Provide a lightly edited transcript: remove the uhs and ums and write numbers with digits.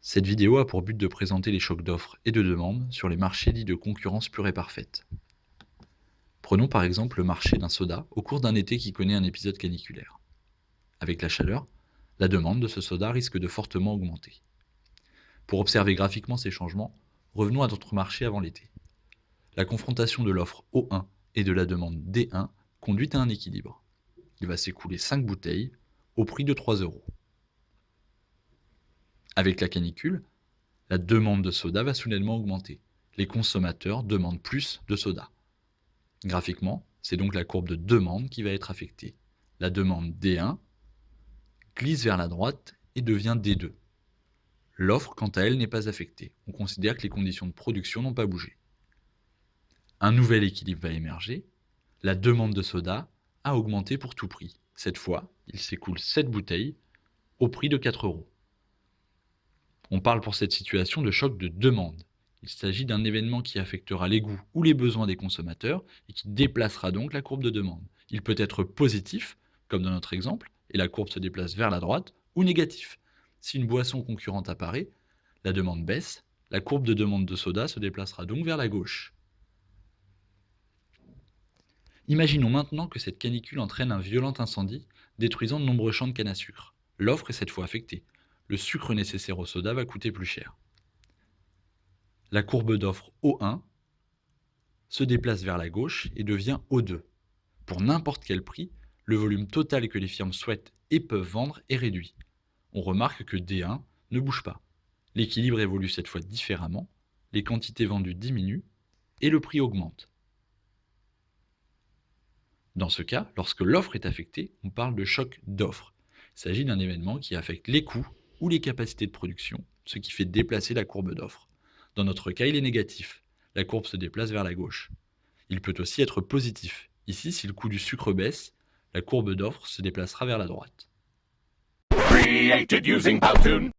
Cette vidéo a pour but de présenter les chocs d'offres et de demande sur les marchés dits de concurrence pure et parfaite. Prenons par exemple le marché d'un soda au cours d'un été qui connaît un épisode caniculaire. Avec la chaleur, la demande de ce soda risque de fortement augmenter. Pour observer graphiquement ces changements, revenons à notre marché avant l'été. La confrontation de l'offre O1 et de la demande D1 conduit à un équilibre. Il va s'écouler 5 bouteilles au prix de 3 €. Avec la canicule, la demande de soda va soudainement augmenter. Les consommateurs demandent plus de soda. Graphiquement, c'est donc la courbe de demande qui va être affectée. La demande D1 glisse vers la droite et devient D2. L'offre, quant à elle, n'est pas affectée. On considère que les conditions de production n'ont pas bougé. Un nouvel équilibre va émerger. La demande de soda a augmenté pour tout prix. Cette fois, il s'écoule 7 bouteilles au prix de 4 €. On parle pour cette situation de choc de demande. Il s'agit d'un événement qui affectera les goûts ou les besoins des consommateurs et qui déplacera donc la courbe de demande. Il peut être positif, comme dans notre exemple, et la courbe se déplace vers la droite, ou négatif. Si une boisson concurrente apparaît, la demande baisse, la courbe de demande de soda se déplacera donc vers la gauche. Imaginons maintenant que cette canicule entraîne un violent incendie, détruisant de nombreux champs de canne à sucre. L'offre est cette fois affectée. Le sucre nécessaire au soda va coûter plus cher. La courbe d'offre O1 se déplace vers la gauche et devient O2. Pour n'importe quel prix, le volume total que les firmes souhaitent et peuvent vendre est réduit. On remarque que D1 ne bouge pas. L'équilibre évolue cette fois différemment, les quantités vendues diminuent et le prix augmente. Dans ce cas, lorsque l'offre est affectée, on parle de choc d'offre. Il s'agit d'un événement qui affecte les coûts ou les capacités de production, ce qui fait déplacer la courbe d'offre. Dans notre cas, il est négatif. La courbe se déplace vers la gauche. Il peut aussi être positif. Ici, si le coût du sucre baisse, la courbe d'offre se déplacera vers la droite. Created using Powtoon.